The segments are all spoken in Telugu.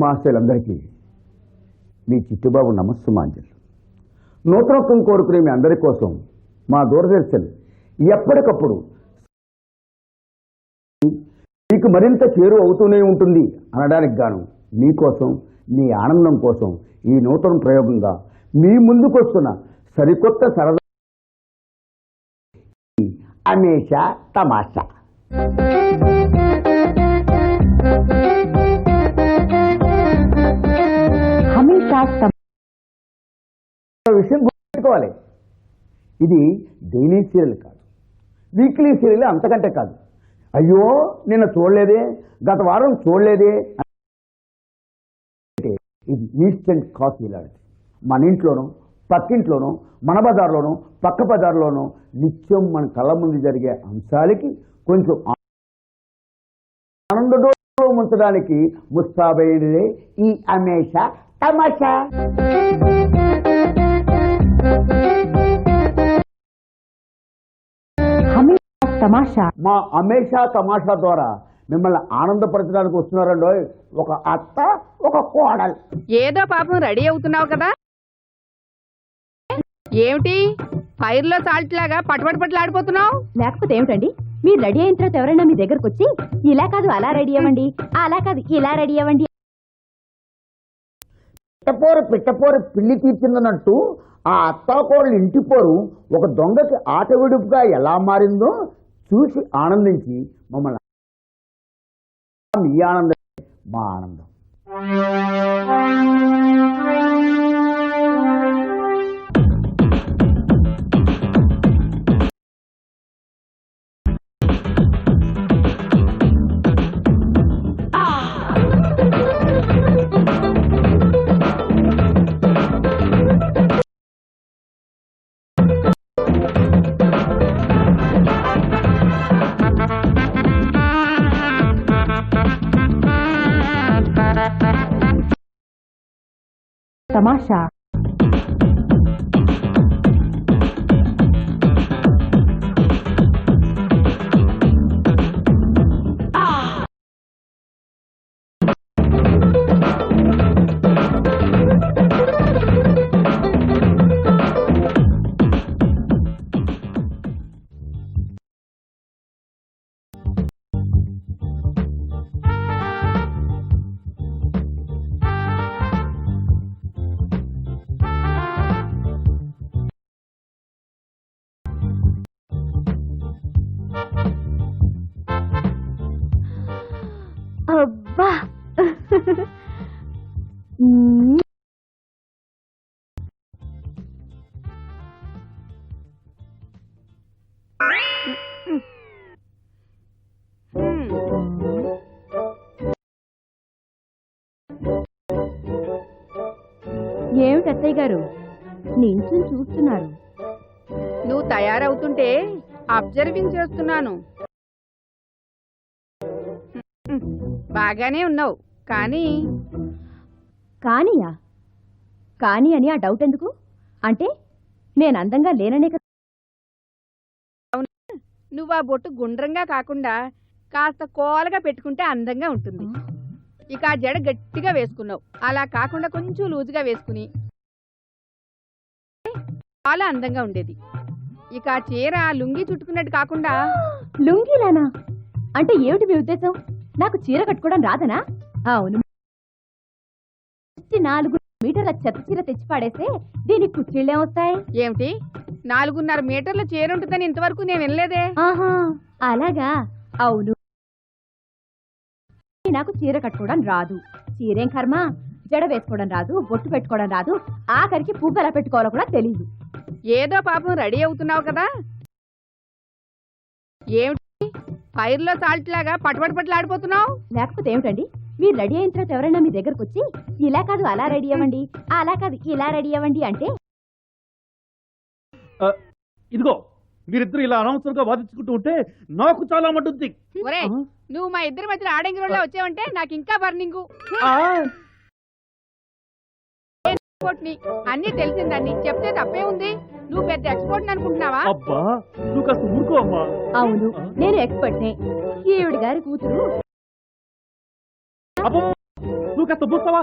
మహాశయులందరికీ మీ చిట్టుబాబు నమస్సుమాంజలు. నూతనత్వం కోరుకునే మీ అందరి కోసం మా దూరదర్శన్ ఎప్పటికప్పుడు మీకు మరింత చేరువ అవుతూనే ఉంటుంది అనడానికి గాను మీకోసం, మీ ఆనందం కోసం ఈ నూతన ప్రయోగంగా మీ ముందుకొస్తున్న సరికొత్త సరదా హమేషా తమాషా. విషయం గుర్తుపెట్టుకోవాలి, ఇది డైలీ సీరియల్ కాదు, వీక్లీ సీరియల్ అంతకంటే కాదు. అయ్యో నిన్న చూడలేదే, గత వారం చూడలేదే, ఇది ఇన్స్టెంట్ కాఫీ లాంటిది. మన ఇంట్లోనూ, పక్కింట్లోనూ, మన బజార్లోనూ, పక్క బజార్లోనూ నిత్యం మన కళ్ళ ముందు జరిగే అంశాలకి కొంచెం ఆనందంలో ముంచడానికి ముస్తాబైనదే ఈ హమేషా తమాషా. మా హమేషా తమాషా ద్వారా మిమ్మల్ని ఆనందపరచడానికి వస్తున్నారండో ఒక అత్త, ఒక కోడలు. ఏదో పాపం రెడీ అవుతున్నావు కదా, ఏమిటి ఫైర్ లో సాల్ట్ లాగా పట్టుబడిపట్లాడిపోతున్నావు? లేకపోతే ఏమిటండి, మీరు రెడీ అయిన తర్వాత ఎవరైనా మీ దగ్గరకు వచ్చి ఇలా కాదు అలా రెడీ అవ్వండి, అలా కాదు ఇలా రెడీ అవ్వండి, పిట్టపోరు పిల్లి తీర్చిందన్నట్టు ఆ అత్తాకోడలు ఇంటిపోరు ఒక దొంగకి ఆట విడుపుగా ఎలా మారిందో చూసి ఆనందించి మమ్మల్ని, మీ ఆనందం మా ఆనందం. తమాషా. అబ్బా ఏమిటి అత్తయ్య గారు నించుని చూస్తున్నారు? నువ్వు తయారవుతుంటే అబ్జర్వింగ్ చేస్తున్నాను. బాగానే ఉన్నావు, కానీ కానీయా? కానీ అని ఆ డౌట్ ఎందుకు? అంటే నేను అందంగా లేననే కదా? నువ్వు ఆ బొట్టు గుండ్రంగా కాకుండా కాస్త కోలగా పెట్టుకుంటే అందంగా ఉంటుంది. ఇక ఆ జడ గట్టిగా వేసుకున్నావు, అలా కాకుండా కొంచెం లూజుగా వేసుకుని చాలా అందంగా ఉండేది. ఇక ఆ చీర లుంగి చుట్టుకున్నట్టు కాకుండా. లుంగిలానా? అంటే ఏమిటి మీ ఉద్దేశం? నాకు చీర కట్టుకోవడం రాదనా? అవును, 4 మీటర్ల చెత్త చీర తెచ్చి పాడేస్తే దీనికి కుర్చీళ్ళేమొస్తాయి? ఏమిటి 4.5 మీటర్ల చీర ఉంటుందని ఇంతవరకు నేను వినలేదే. ఆహా, అలాగా. అవును, నాకు చీర కట్టుకోవడం రాదు. చీరేం కర్మ, జడ వేసుకోవడం రాదు, బొట్టు పెట్టుకోవడం రాదు, ఆఖరికి పువ్వు ఎలా పెట్టుకోవాలో కూడా తెలీదు. ఏదో పాపం రెడీ అవుతున్నావు కదా, ఏమిటి ఫైర్ లో సాల్ట్ లాగా పట్టుబడిపట్లాడిపోతున్నావు? లేకపోతే ఏమిటండి, మీరు రెడీ అయిన తర్వాత ఎవరైనా మీ దగ్గరకు వచ్చి ఇలా కాదు అలా రెడీ అవ్వండి, అలా కాదు ఇలా రెడీ అవ్వండి అంటే? ఇదిగో మీరిద్దరు ఇలా అనవసరంగా వాదించుకుంటూ ఉంటే నాకు చాలా మడ్డుద్ది. ఒరే, నువ్వు మా ఇద్దరి మధ్యలో ఆడంగి రోడ్లో వచ్చావంటే నాకు ఇంకా బర్నింగు. అన్ని తెలిసిందని చెప్తే తప్పే ఉంది. నువ్వు పెద్ద ఎక్స్పర్ట్ అనుకుంటున్నావా? అబ్బా, నువ్వు కాస్త ఊరుకో అమ్మా. అవును, నేను ఎక్స్పర్ట్నే. ఈవిడ గారి కూతురు. నువ్వు నువ్వు కాస్త పూస్తావా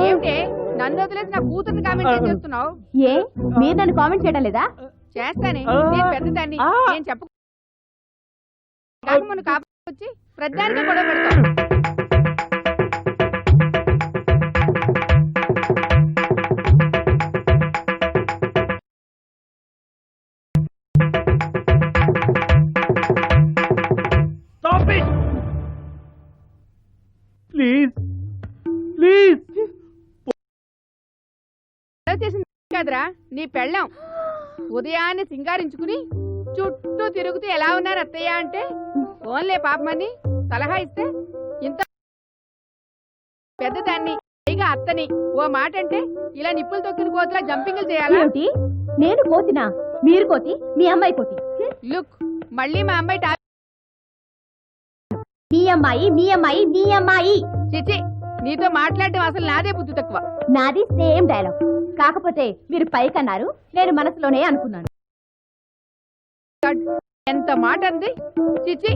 ఏమిటే నన్ను వదిలేసి నా కూతుర్ని కామెంట్ చేస్తున్నావు? ఏ మీరు నన్ను కామెంట్ చేయడం లేదా? చేస్తానే, నేను పెద్దదాన్ని, నేను చెప్ప మొన్న కాబట్టి వచ్చి ప్రధానికి గొడవ పెడతాను. ప్లీజ్ ప్లీజ్ చేసింది కాదురా నీ పెళ్ళాం. ఉదయాన్నే సింగారించుకుని చుట్టూ తిరుగుతూ ఎలా ఉన్నారు అత్తయ్య అంటే ఓన్లే పాపమని సలహా ఇస్తే ఇంత పెద్దదాన్ని పైగా అత్తని ఓ మాట అంటే ఇలా నిప్పులు తొక్కిన కోతిలా జంపింగ్లు చేయాలా? ఏమిటి నేను కోతినా? మీరు కోతి, మీ అమ్మాయి కోతి. లుక్ మళ్ళీ మా అమ్మాయి మీ అమ్మాయి మీ అమ్మాయి మీ అమ్మాయి. చిచి, నీతో మాట్లాడటం అసలు నాదే బుద్ధి తక్కువ. నాది సేమ్ డైలాగ్, కాకపోతే మీరు పైకన్నారు, నేను మనసులోనే అనుకున్నాను. ఎంత మాట అంది. చిచి,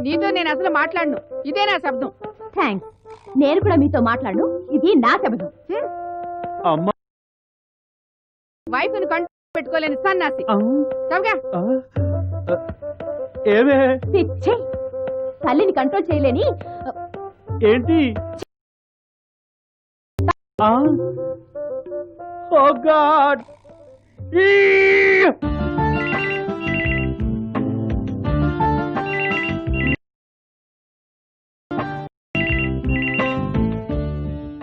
నీతో నేను అసలు మాట్లాడను, ఇదే నా శబ్దం. థ్యాంక్స్, నేను కూడా మీతో మాట్లాడను, ఇది నా శబ్దం. అమ్మా వైఫ్ ని కంట్రోల్ పెట్టుకోలేని సన్నాసి. చవగా ఏమే పిచ్చే, తల్లిని కంట్రోల్ చేయలేని ఏంటి ఓ గాడ్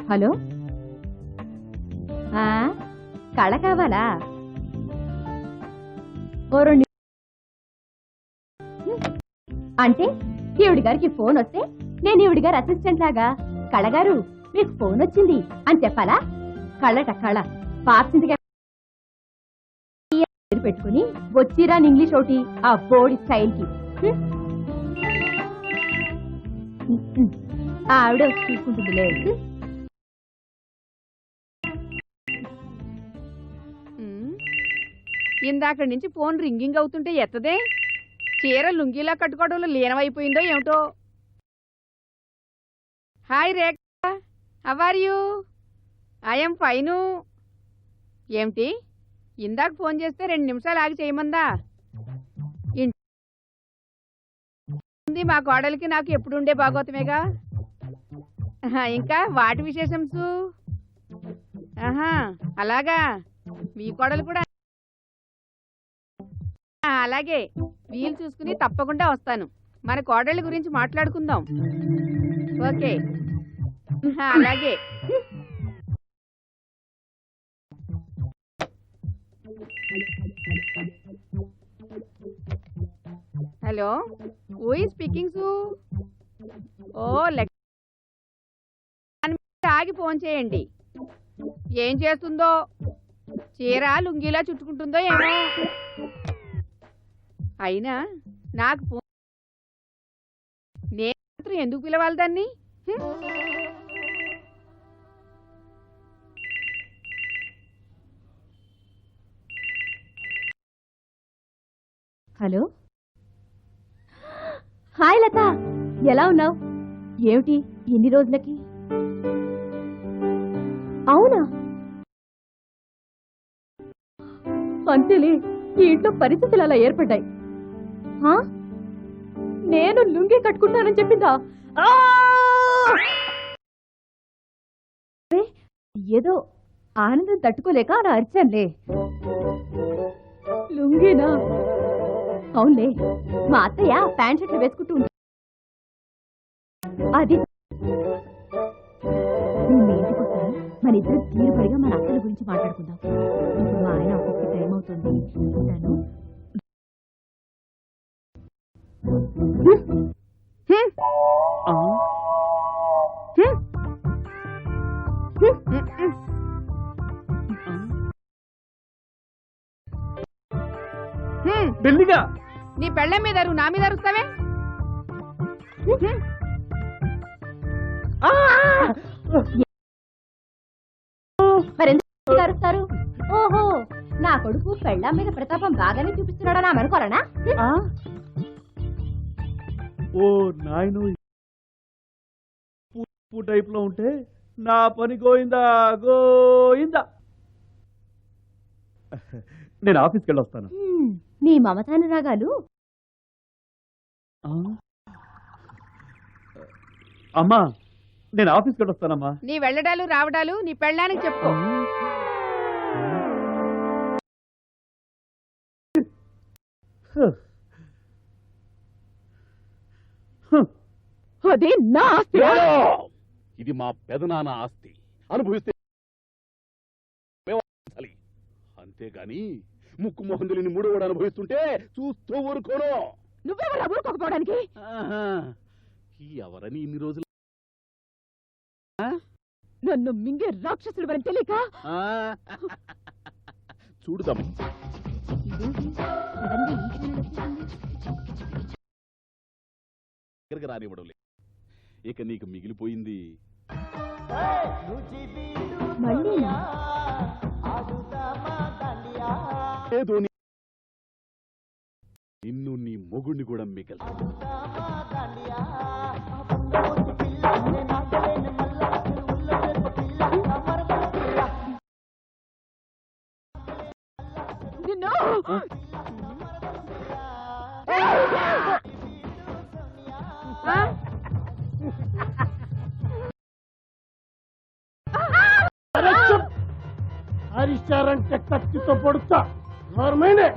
హలో, కళ కావాలా? ఓ రెండు అంటే ఈవిడి గారికి ఫోన్ వస్తే నేను ఈవిడి గారి అసిస్టెంట్ లాగా కళగారు మీకు ఫోన్ వచ్చింది అని చెప్పాలా? కళ్ళట కళ పార్సిందిగా పెట్టుకుని వచ్చిరా ఇంగ్లీష్ ఒకటి ఆ బోడి స్టైల్ కి. ఆవిడ వచ్చి చూసుకుంటుందిలే. ఇందాక నుంచి ఫోన్ రింగింగ్ అవుతుంటే ఎత్తదే. చీర లుంగీలా కట్టుకోవడంలో లీనమైపోయిందో ఏమిటో. Hi Rekha, how are you? I'm fine. ఏమిటి ఇందాక ఫోన్ చేస్తే 2 నిమిషాలు ఆగి చేయమందా? ఇంటి మా కోడలికి నాకు ఎప్పుడుండే భాగవతమేగా. ఇంకా వాటి విశేషంసు? ఆహా అలాగా, మీ కోడలు కూడా అలాగే. వీలు చూసుకుని తప్పకుండా వస్తాను. మన కోడళ్ళ గురించి మాట్లాడుకుందాం. ఓకే అలాగే. హలో, హూ ఈజ్ స్పీకింగ్ సు? ఓ ఆగి ఫోన్ చేయండి. ఏం చేస్తుందో, చీర లుంగీలా చుట్టుకుంటుందో ఏమో. అయినా నాకు ఫోన్ నేను మాత్రం ఎందుకు పిలవాలి దాన్ని? హలో, హాయ్ లత, ఎలా ఉన్నావు? ఏమిటి ఎన్ని రోజులకి? అవునా, అంతేలే, ఈ ఇంట్లో పరిస్థితులు అలా ఏర్పడ్డాయి. నేను లుంగి కట్టుకుంటానని చెప్పిందా? ఏదో ఆనందం తట్టుకోలేక అలా అరిచానులే. లుంగినా? అవునులే, మా అత్తయ్య ప్యాంట్ షర్ట్లు వేసుకుంటూ ఉంటుంది. అది నేను ఇంటికి వస్తాను, మన ఇద్దరు తీరుపడిగా మన అత్తల గురించి మాట్లాడుకుందాం. ఇప్పుడు మా ఆయన ఒక్కొక్క టైం అవుతుంది. ఉంటాను. మెల్లిగా. నీ పెళ్ళం మీద నా మీద అరుస్తావే? మరెందుకు అరుస్తారు? ఓహో, నా కొడుకు పెళ్ళాం మీద ప్రతాపం బాగానే చూపిస్తున్నాడా నా అనుకోరనా? ఓ నాయను, టైప్ లో ఉంటే నా పని గోయిందా గోయిందా. నేను ఆఫీస్కి వెళ్ళొస్తాను. నీ మమతానురాగాలు అమ్మా, నేను ఆఫీస్కి వెళ్ళొస్తానమ్మా. నీ వెళ్ళడాలు రావడాలు నీ పెళ్ళానికి చెప్పుకో. అది నా ఆస్తి. ఇది మా పెదనాన్న ఆస్తి, అనుభవిస్తే అంతేగాని ముక్కు మొహం తెలియని మూడోవాడు అనుభవిస్తుంటే చూస్తూ ఊరుకోను. నువ్వెవరా ఊరుకోకపోవడానికి? ఎవరని ఇన్ని రోజులు నన్ను మింగే రాక్షసుడు అని తెలియక చూడుదాం. రానివ్వడం లేదు. ఇక నీకు మిగిలిపోయింది ఏదో నిన్ను నీ మొగుడిని కూడా మిగల. అరిచారంటే కత్తితో పొడుస్తా. నోర్మైండే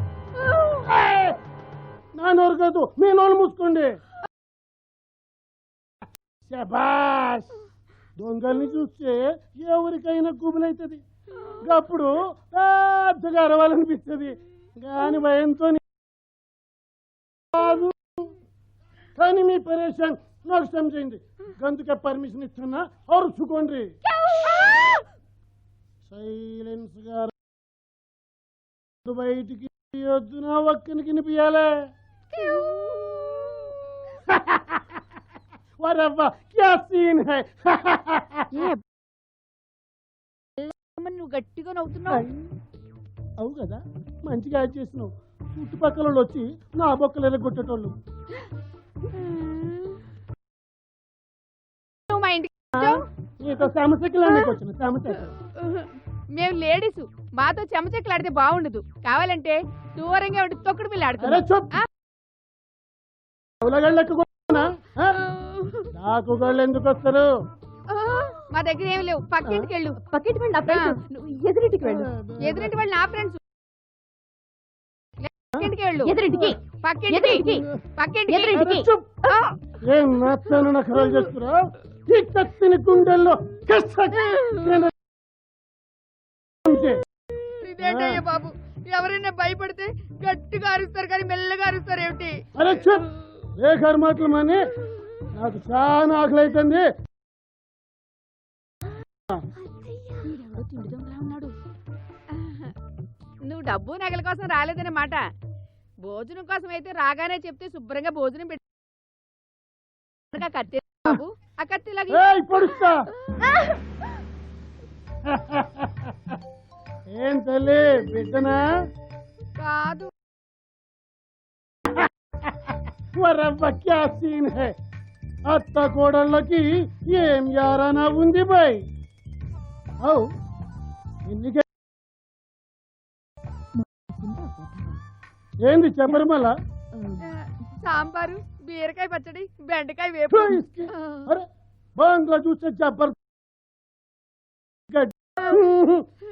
నా నోరు కాదు, మీ నోరు మూసుకోండి. శబాష్. దొంగల్ని చూస్తే ఎవరికైనా గుబులైతుంది, అప్పుడు పెద్దగా అరవాలనిపిస్తుంది. కాని భయంతో కాదు. కానీ మీ పరేషాన్ నాకు ఇష్టం చేయండి. గందుకే పర్మిషన్ ఇస్తున్నా, అరుచుకోండి. సైలెన్స్ గా బయటికి వద్దున ఒక్కనికి వినిపించాలే. వరవ్వా క్యా సీన్ హై. నువ్వు గట్టిగా నవ్వుతున్నావు. అవు కదా, మంచిగా యాడ్ చేసినావు. చుట్టుపక్కల వాళ్ళు వచ్చి నా బొక్కలు ఎరగొట్టేటోళ్ళు. నువ్వు మా ఇంటికి వచ్చావు? నీతో సమస్యలు వచ్చిన సమస్యలు. మేము లేడీస్, మాతో చెమచెక్కలు ఆడితే బాగుండదు. కావాలంటే దూరంగా ఉండి తొక్కుడు పిల్ల అరే ఆడుతున్నావు. చూప్. నాకు గోళ్ళు ఎందుకు వస్తారు? మా దగ్గర ఏమి లేవు. పక్కింటికి వెళ్ళు. పక్కింటి వెళ్ళి నా ఫ్రెండ్స్, నువ్వు ఎదురింటికి వెళ్ళు. ఎదురింటి వాళ్ళు నా ఫ్రెండ్స్. పక్కింటికి వెళ్ళు. ఎదురింటికి పక్కింటికి పక్కింటికి ఎదురింటికి. ఏం నచ్చను నఖరాలు చేస్తురా? ఈ కత్తిని గుండెల్లో ఇదేంటయ్యా బాబు, ఎవరైనా భయపడితే గట్టిగా అరుస్తారు కానీ మెల్లగా అరుస్తారు ఏమిటి? అరే చూప్. బేకారు మాటలు మాని, నాకు చాలా ఆకలి అవుతుంది. నువ్వు డబ్బు నగల కోసం రాలేదన్నమాట. భోజనం కోసం అయితే రాగానే చెప్తే శుభ్రంగా భోజనం పెట్టి కత్తి బాబు, ఆ కత్తిలాగా ఏయ్ పొడుస్తా. ఏం తల్లి బిడ్డనా? కాదు. వరవ్వ క్యా సీన్ హై. అత్త కోడళ్ళకి ఏం యారానా ఉంది బాయ్. అవు ఏంది చెప్పరు మళ్ళా? సాంబారు, బీరకాయ పచ్చడి, బెండకాయ వేపు. అరే బాంగ్లా చూస్తే చెప్పరు.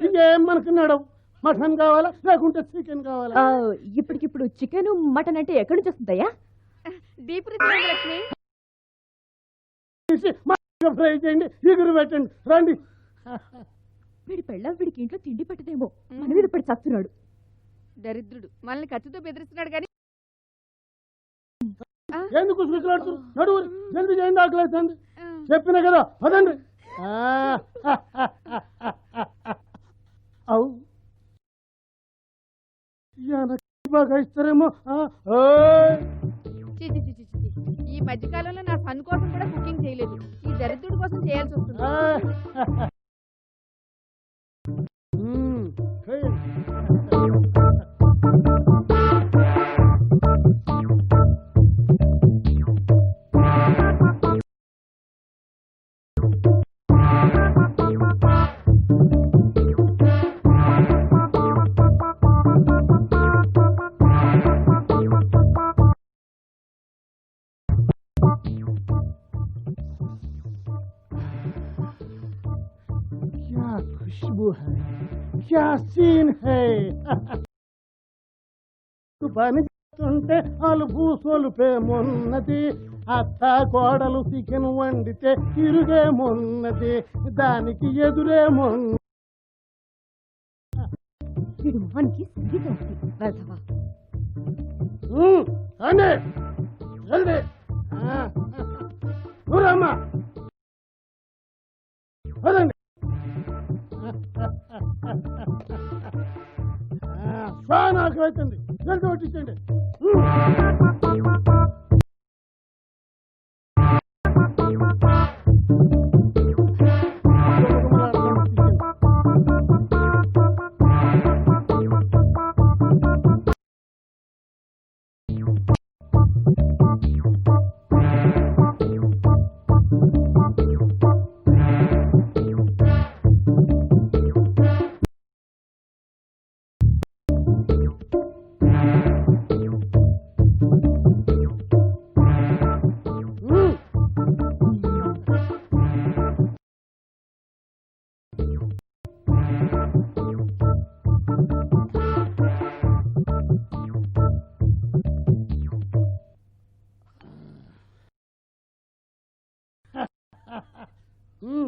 ఇంకేం మనకు నడవు. మటన్ కావాలా లేకుంటే చికెన్ కావాలా? ఇప్పటికిప్పుడు చికెన్ మటన్ అంటే ఎక్కడి నుంచి వస్తుందయ్యా? Deep fridge Lakshmi. ఫ్రై చేయండి, ఎగురు పెట్టండి, రండి. వీడి పెళ్ళం వీడికి ఇంట్లో తిండి పెట్టదేమో, మన మీద పడి చస్తున్నాడు. దరిద్రుడు మనల్ని కత్తితో బెదిరిస్తున్నాడు కానీ ఎందుకు కుసుకులాడుతున్నారు? నడువు జల్దీ చేయండి, ఆకలేస్తుంది. చెప్పినా కదా పదండి. అవు బాగా ఇస్తారేమో. ఈ మధ్యకాలంలో నా సన్ కోసం కూడా కుకింగ్ చేయలేదు. ఈ దరిద్రుడి కోసం చేయాల్సి వస్తుంది. క్యా సీన్ హై పని చేస్తుంటే అలుపు సొలుపేమున్నది, అత్త కోడలు చికెన్ వండితే తిరుగేమున్నది, దానికి ఎదురేమున్నది. వీడి మొహానికి సంగీతం వస్తుంది, వెధవ. అండి జల్దీ దూరమ్మా పదండి. చాలా ఆకలి జల్దీ పట్టించండి.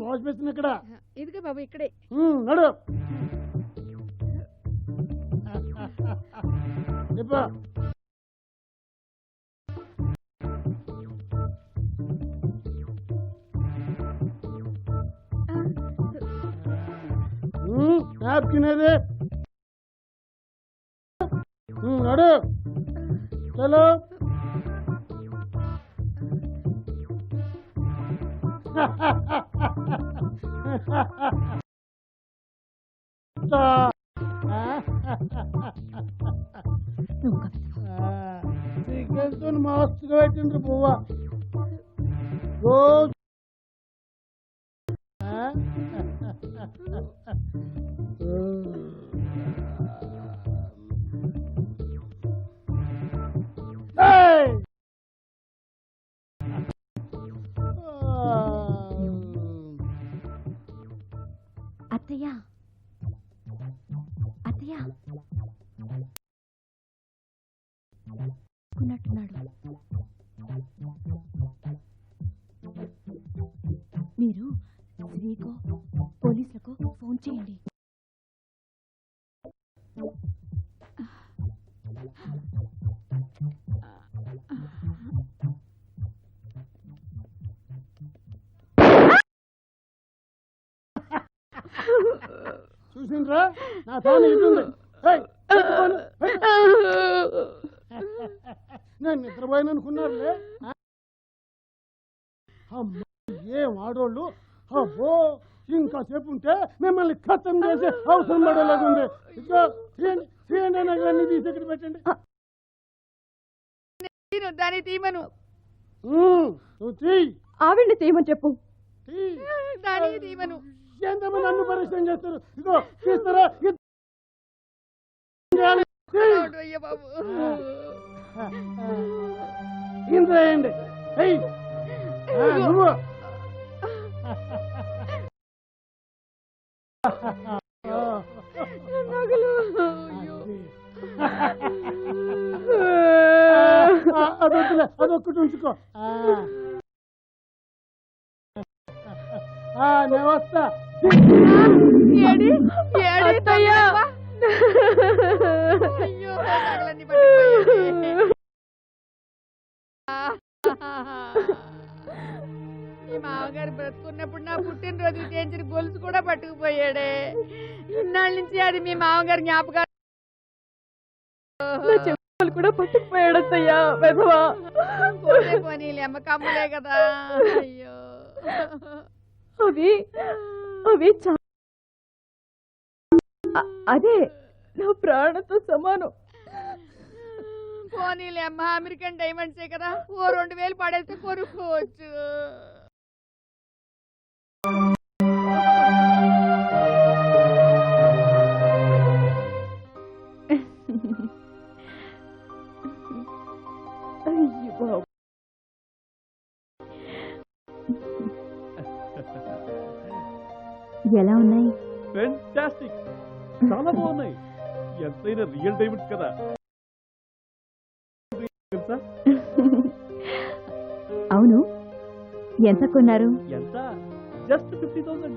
వాష్ బేసిన్ ఇక్కడ ఇదిగా బాబు ఇక్కడే. నడు చెప్పా. నాప్కిన్ అది నడు చలో. చికెన్తో మస్తుగా పెట్టిండ్రు పువ్వ రోజు. అత్తయ్య అత్తయ్య ఉన్నట్టున్నాడు. మీరు శ్రీకో పోలీసులకు ఫోన్ చేయండి. చూసిండ్రా నా తాను ఇటుంది. నేను నిద్రపోయాను అనుకున్నారులే. ఏం ఆడోళ్ళు అబ్బో ఇంకా సేపు ఉంటే మిమ్మల్ని ఖతం చేసే అవసరం పడేలాగుంది. ఇదిగో తీయండి నగలన్నీ తీసి ఇక్కడ పెట్టండి. దాన్ని తీయమను. ఆవిడ్ని తీయమని చెప్పు. దాన్ని తీయమను. ఎంతమంది నన్ను పరిశ్రమ చేస్తారు. ఇదిగో తీస్తారా బాబు ఇంత వేయండి. నువ్వు అదొక్కటి ఉంచుకో. నేను వస్తా. మీ మామగారు బ్రతుకున్నప్పుడు నా పుట్టినరోజు చేయించిన గొలుసు కూడా పట్టుకుపోయాడే. ఇన్నాళ్ళ నుంచి అది మీ మామగారు జ్ఞాపకాలు కూడా పట్టుకుపోయాడయ్యా వెధవా. పోనీలే అమ్మ, కమ్మలే కదా. అయ్యో అవి అవి అదే నా ప్రాణంతో సమానం. పోనీలే అమ్మ, అమెరికన్ డైమండ్సే కదా, ఓ 2000 పడేస్తే కొనుక్కోవచ్చు. ఎలా ఉన్నాయి? ఫెంటాస్టిక్. చాలా బాగున్నాయి. ఎంతైనా రియల్ డైమండ్స్ కదా. తెలుసా? అవును, ఎంత కొన్నారు? ఎంత? జస్ట్ 50,000.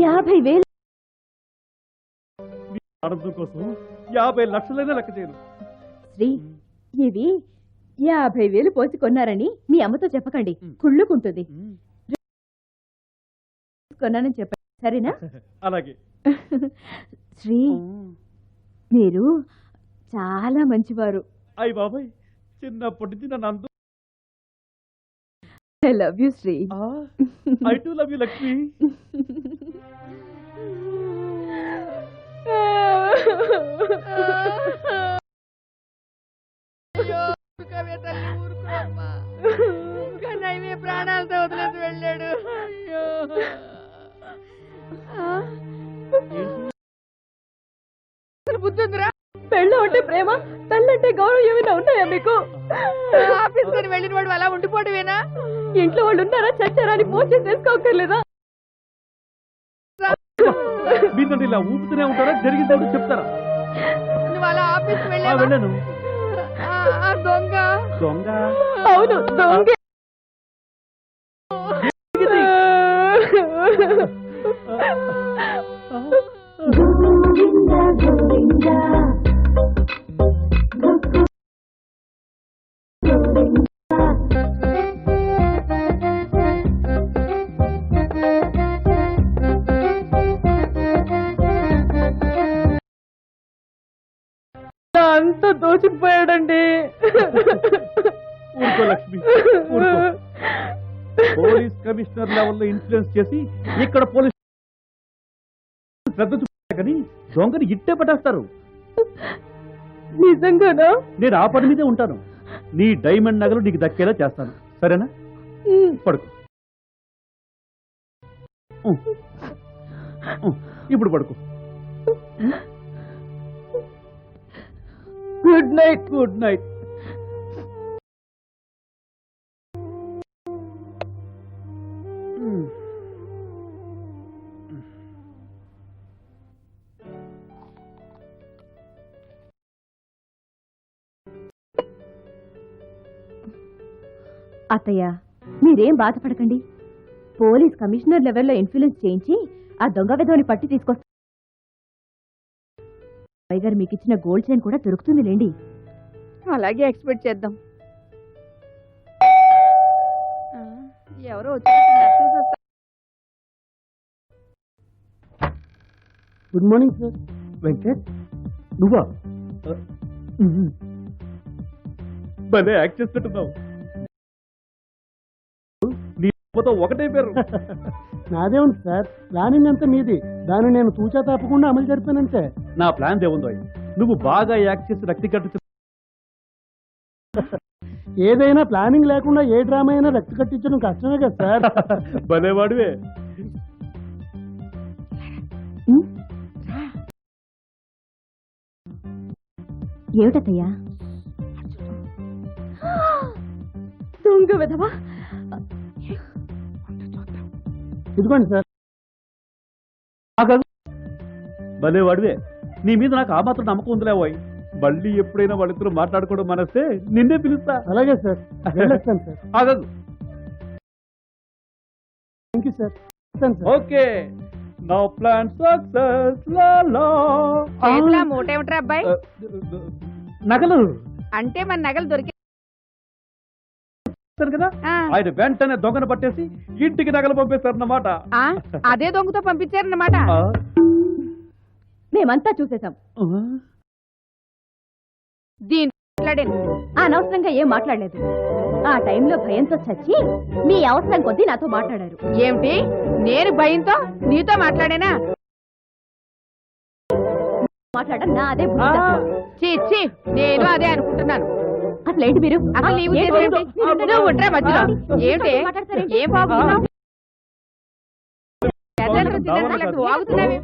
50,000. ఆనందం కోసం 50 లక్షలైనా లెక్క చేయను. శ్రీ, ఇవి 50,000 పోసి కొన్నారని మీ అమ్మతో చెప్పకండి, కుళ్ళుకుంటుంది. కొన్నానని చెప్పండి, సరేనా? అలాగే. శ్రీ, మీరు చాలా మంచివారు. అయ్య బాబాయ్, చిన్నప్పటి నుంచి నన్ను అంత I love you Shri. I too love you Lakshmi. Kannaiah ప్రాణాలతో వదిలేసి వెళ్ళాడు. అయ్యో, బుద్ధి ఉందిరా? పెళ్ళం అంటే ప్రేమ, తల్లంటే గౌరవం ఏమైనా ఉన్నాయా మీకు? ఆఫీస్ కొని వెళ్ళిన వాడు అలా ఉండిపోవడమేనా? ఇంట్లో వాళ్ళు ఉన్నారా, చచ్చారా అని ఫోన్ చేసి తెలుసుకోకర్లేదా? మీతో ఇలా ఊపుతూనే ఉంటారా? జరిగిందేమిటో చెప్తారా? నువ్వు అలా ఆఫీస్ వెళ్ళాను. దొంగ దొంగ? అవును, దొంగ. అంత దోచుకుపోయాడండి. ఊరుకో లక్ష్మి, ఊరుకో. పోలీస్ కమిషనర్ లెవెల్లో ఇన్ఫ్లుయెన్స్ చేసి ఇక్కడ పోలీస్ శ్రద్ధ చూపారు కానీ దొంగని ఇట్టే పట్టేస్తారు. నిజంగానా? నేను ఆ పని మీదే ఉంటాను. నీ డైమండ్ నగలు నీకు దక్కేలా చేస్తాను, సరేనా? పడుకో. ఇప్పుడు పడుకో. Good night. Good night. అత్తయ్య, మీరేం బాధపడకండి. పోలీస్ కమిషనర్ లెవెల్లో ఇన్ఫ్లుయెన్స్ చేయించి ఆ దొంగ విధవని పట్టి తీసుకొస్తా. పైగా మీకు ఇచ్చిన గోల్డ్ చైన్ కూడా దొరుకుతుంది లేండి. అలాగే ఎక్స్పెక్ట్ చేద్దాం. ఎవరో వచ్చి గుడ్ మార్నింగ్ సార్. వెంకట్, నువ్వా? భలే యాక్ట్ చేస్తుంటున్నావు. నీ అమ్మతో ఒకటే పేరు. నాదే ఉంది సార్, ప్లానింగ్ అంతా మీది. దాన్ని నేను తూచా తప్పకుండా అమలు జరిపానంతే. నా ప్లాన్ దేవుందో, నువ్వు బాగా యాక్ట్ చేసి రక్తి కట్టు. ఏదైనా ప్లానింగ్ లేకుండా ఏ డ్రామా అయినా రక్తి కట్టించడం కష్టమే కదా సార్. భలేవాడివే. ఏమిటయ్యా? దొంగ విధవా. ఇదిగోండి సార్. భలేవాడివే. నీ మీద నాకు ఆ మాత్రం నమ్మకం ఉందిలే పోయి. మళ్ళీ ఎప్పుడైనా వాళ్ళిద్దరూ మాట్లాడుకోవడం మనస్తే నిన్నే పిలుస్తా. అలాగే సార్, వెళ్ళొస్తాను సార్. ఆగదు. Thank you sir. వస్తాను sir. Okay, now plan success. చేతిలో మూటేమిట్రా అబ్బాయి? నగలు అంటే మన నగలు దొరికి కదా, ఆయన వెంటనే దొంగను పట్టేసి ఇంటికి నగలు పంపిస్తారన్నమాట. అదే దొంగతో పంపించారన్నమాట. మేమంతా చూసేశాం. దీని మాట్లాడాను. అనవసరంగా ఏం మాట్లాడలేదు. ఆ టైంలో భయంతో చచ్చి మీ అవసరం కొద్దీ నాతో మాట్లాడారు. ఏమిటి? నేను భయంతో నీతో మాట్లాడానా? మాట్లాడడం నా అదే బుద్ధి. చీ, నేను అదే అనుకుంటున్నాను. అసలు ఏంటి మీరు? అసలు నీ ఉద్దేశం ఏమిటి? నువ్వు ఉంటరా మధ్యలో? ఏమిటి? ఏం బాగున్నావు? వాగుతున్నావి.